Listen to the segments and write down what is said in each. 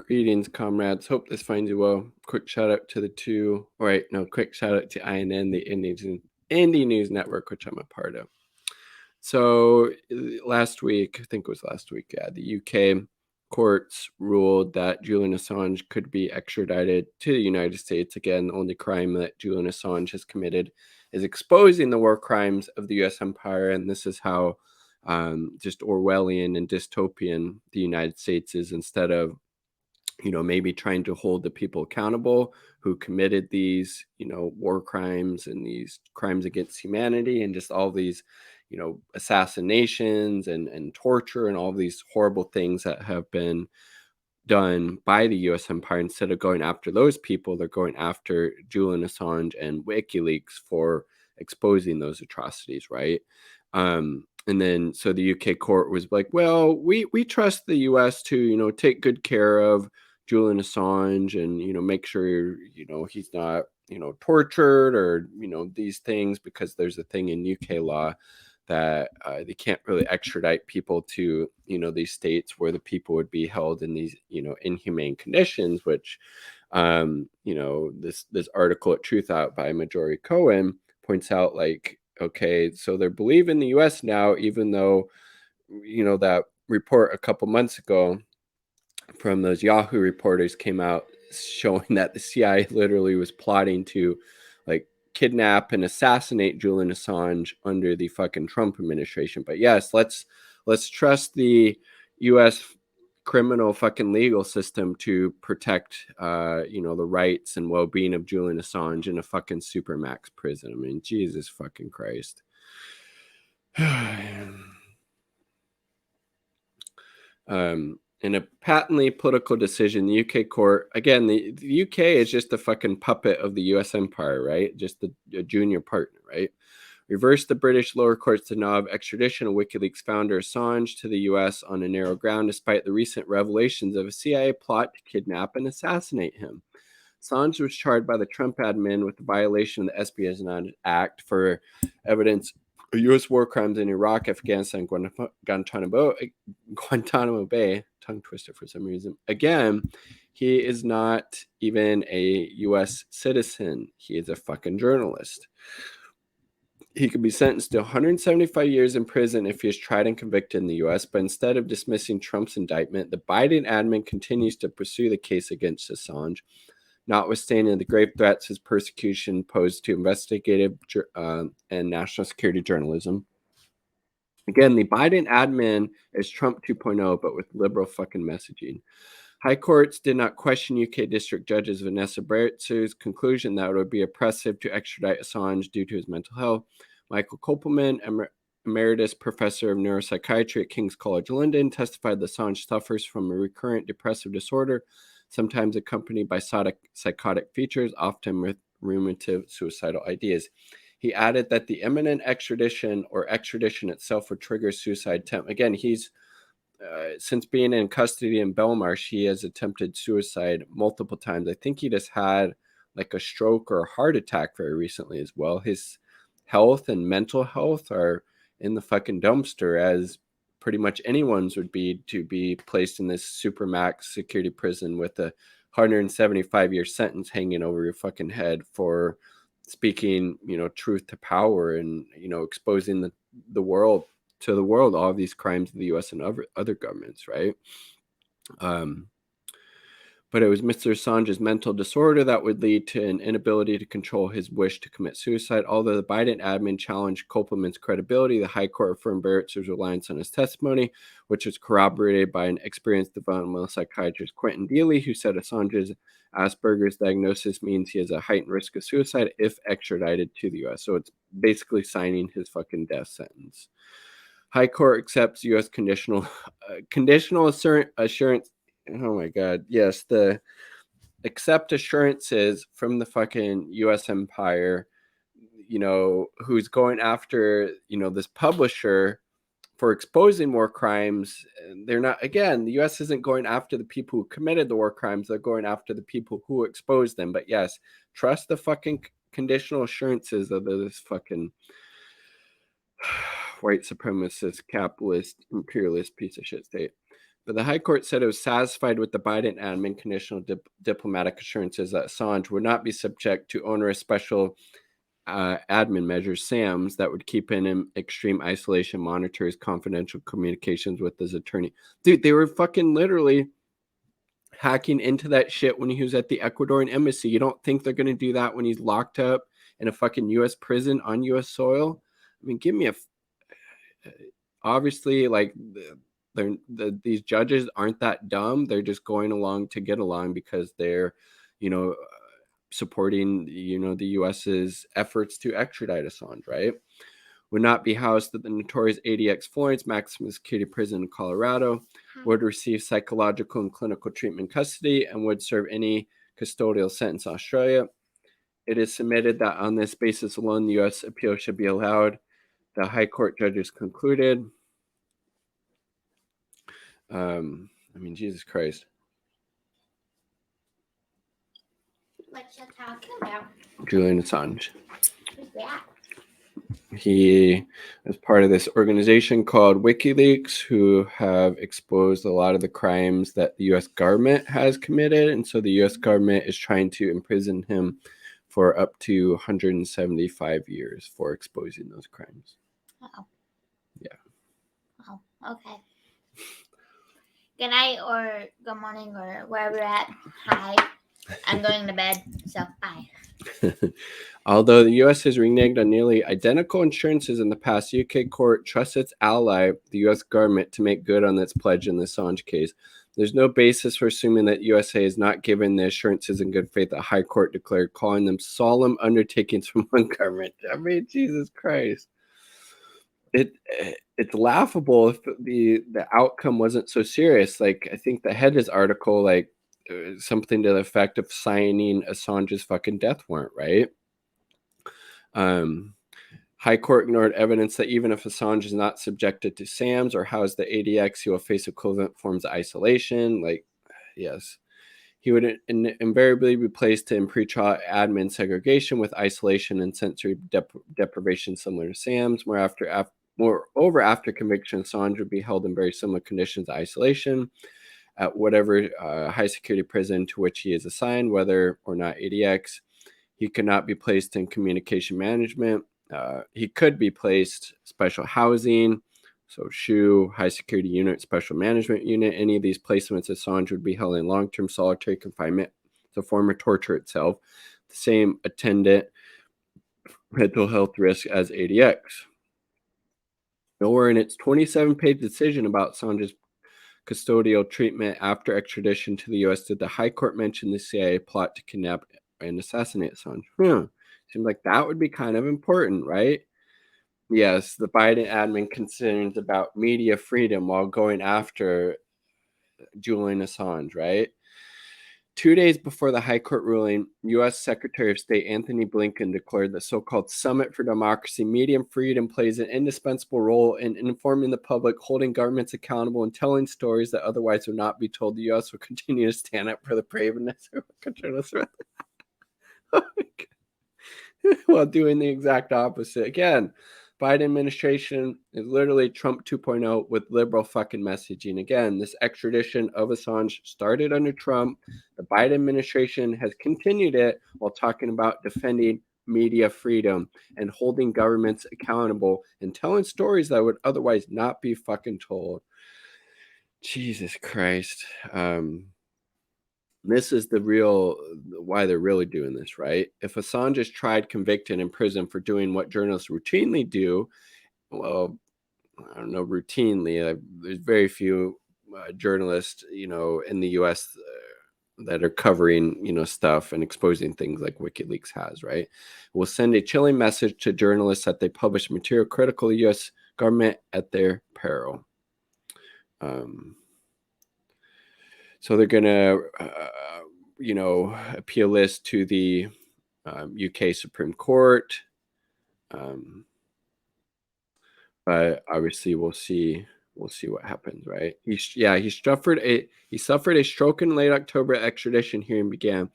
Greetings, comrades. Hope this finds you well. Quick shout out to quick shout out to INN, the Indie News Network, which I'm a part of. So last week, I think it was last week, the UK courts ruled that Julian Assange could be extradited to the United States. Again, the only crime that Julian Assange has committed is exposing the war crimes of the US empire, and this is how just Orwellian and dystopian the United States is. Instead of maybe trying to hold the people accountable who committed these, war crimes and these crimes against humanity and just all these, assassinations and torture and all these horrible things that have been done by the US empire. Instead of going after those people, they're going after Julian Assange and WikiLeaks for exposing those atrocities, right? And then so the UK court was like, well, we trust the US to, take good care of Julian Assange and, make sure, he's not, tortured or, these things, because there's a thing in UK law that they can't really extradite people to, these states where the people would be held in these, inhumane conditions, which, this article at Truth Out by Marjorie Cohen points out, like, okay, so they're believing the US now, even though, that report a couple months ago from those Yahoo reporters came out showing that the CIA literally was plotting to, like, kidnap and assassinate Julian Assange under the fucking Trump administration. But yes, let's trust the US criminal fucking legal system to protect the rights and well-being of Julian Assange in a fucking supermax prison. I mean, Jesus fucking Christ. In a patently political decision, the UK court, again, the UK is just a fucking puppet of the US empire, right? Just a junior partner, right? Reversed the British lower court's denial of extradition of WikiLeaks founder Assange to the US on a narrow ground, despite the recent revelations of a CIA plot to kidnap and assassinate him. Assange was charged by the Trump admin with the violation of the Espionage Act for evidence of U.S. war crimes in Iraq, Afghanistan, Guantanamo Bay. Tongue twister for some reason. Again, he is not even a U.S. citizen. He is a fucking journalist. He could be sentenced to 175 years in prison if he is tried and convicted in the U.S., but instead of dismissing Trump's indictment, the Biden admin continues to pursue the case against Assange, notwithstanding the grave threats his persecution posed to investigative and national security journalism. Again, the Biden admin is Trump 2.0, but with liberal fucking messaging. High courts did not question UK District Judges Vanessa Bretzer's conclusion that it would be oppressive to extradite Assange due to his mental health. Michael Kopelman, Emeritus Professor of Neuropsychiatry at King's College London, testified that Assange suffers from a recurrent depressive disorder, sometimes accompanied by psychotic features, often with ruminative suicidal ideas. He added that the imminent extradition or extradition itself would trigger suicide attempt. Again, he's since being in custody in Belmarsh, he has attempted suicide multiple times. I think he just had like a stroke or a heart attack very recently as well. His health and mental health are in the fucking dumpster, as pretty much anyone's would be, to be placed in this supermax security prison with a 175-year sentence hanging over your fucking head for speaking, truth to power and, exposing the world to the world, all of these crimes of the U.S. and other governments, right? But it was Mr. Assange's mental disorder that would lead to an inability to control his wish to commit suicide. Although the Biden admin challenged Kopelman's credibility, the High Court affirmed Bretzer's reliance on his testimony, which was corroborated by an experienced developmental psychiatrist, Quentin Dealey, who said Assange's Asperger's diagnosis means he has a heightened risk of suicide if extradited to the U.S. So it's basically signing his fucking death sentence. High Court accepts U.S. conditional assurance. Oh my God. Yes, the accept assurances from the fucking U.S. empire, who's going after, this publisher for exposing war crimes. They're not, again, the U.S. isn't going after the people who committed the war crimes. They're going after the people who exposed them. But yes, trust the fucking conditional assurances of this fucking white supremacist, capitalist, imperialist piece of shit state. But the High Court said it was satisfied with the Biden admin conditional diplomatic assurances that Assange would not be subject to onerous special admin measures, SAMs, that would keep him in extreme isolation, monitor his confidential communications with his attorney. Dude, they were fucking literally hacking into that shit when he was at the Ecuadorian embassy. You don't think they're going to do that when he's locked up in a fucking U.S. prison on U.S. soil? I mean, give me a... Obviously, like, these judges aren't that dumb. They're just going along to get along because they're, supporting, the U.S.'s efforts to extradite Assange, right? Would not be housed at the notorious ADX Florence maximum security prison in Colorado, would receive psychological and clinical treatment in custody, and would serve any custodial sentence in Australia. It is submitted that on this basis alone, the U.S. appeal should be allowed. The High Court judges concluded. Jesus Christ. What you talking about? Julian Assange. Who's that? He is part of this organization called WikiLeaks, who have exposed a lot of the crimes that the U.S. government has committed. And so the U.S. government is trying to imprison him for up to 175 years for exposing those crimes. Oh. Yeah. Oh, okay. Good night or good morning or wherever you're at. Hi. I'm going to bed, so bye. Although the U.S. has reneged on nearly identical assurances in the past, UK court trusts its ally, the U.S. government, to make good on its pledge in the Assange case. There's no basis for assuming that USA has not given the assurances in good faith that High Court declared, calling them solemn undertakings from one government. I mean, Jesus Christ. It's laughable if the outcome wasn't so serious. Like, I think the Hedges article, like, something to the effect of signing Assange's fucking death warrant, right? High Court ignored evidence that even if Assange is not subjected to SAMs or housed the ADX, he will face equivalent forms of isolation. Like, yes, he would invariably be placed in pretrial admin segregation with isolation and sensory deprivation similar to SAMs. Moreover, after conviction, Assange would be held in very similar conditions of isolation at whatever high security prison to which he is assigned, whether or not ADX. He could not be placed in communication management. He could be placed special housing, so SHU, high security unit, special management unit. Any of these placements, Assange would be held in long-term solitary confinement, the form of torture itself, the same attendant mental health risk as ADX. Nowhere in its 27-page decision about Assange's custodial treatment after extradition to the U.S. did the High Court mention the CIA plot to kidnap and assassinate Assange. Seems like that would be kind of important, right? Yes, the Biden admin concerns about media freedom while going after Julian Assange, right? 2 days before the High Court ruling, U.S. Secretary of State Anthony Blinken declared the so-called Summit for Democracy, Media Freedom plays an indispensable role in informing the public, holding governments accountable, and telling stories that otherwise would not be told. The U.S. will continue to stand up for the bravest journalists while doing the exact opposite. Again, Biden administration is literally Trump 2.0 with liberal fucking messaging. Again, this extradition of Assange started under Trump. The Biden administration has continued it while talking about defending media freedom and holding governments accountable and telling stories that would otherwise not be fucking told. Jesus Christ. This is the real why they're really doing this, right? If Assange is tried, convicted, in prison for doing what journalists routinely do, well, I don't know, routinely. There's very few journalists, in the U.S. That are covering, stuff and exposing things like WikiLeaks has, right? Will send a chilling message to journalists that they publish material critical to the U.S. government at their peril. So they're going to, appeal this to the UK Supreme Court. But obviously we'll see what happens, right? He suffered a stroke in late October. Extradition hearing began.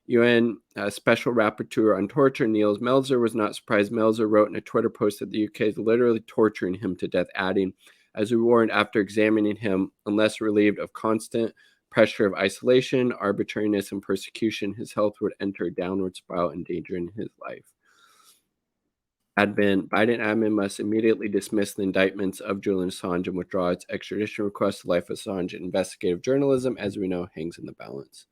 UN Special Rapporteur on Torture, Niels Melzer, was not surprised. Melzer wrote in a Twitter post that the UK is literally torturing him to death, adding, As we warned after examining him, unless relieved of constant pressure of isolation, arbitrariness, and persecution, his health would enter a downward spiral, endangering his life. Biden admin must immediately dismiss the indictments of Julian Assange and withdraw its extradition request. The life of Assange investigative journalism, as we know, hangs in the balance.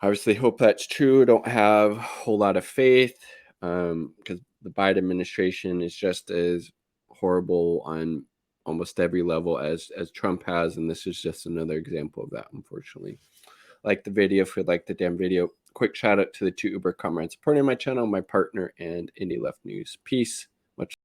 Obviously, hope that's true. Don't have a whole lot of faith because the Biden administration is just as horrible on almost every level as Trump has, and this is just another example of that, unfortunately. Like the video, if you like the damn video. Quick shout out to the 2 Uber comrades supporting my channel, my partner, and Indie Left News. Peace. Much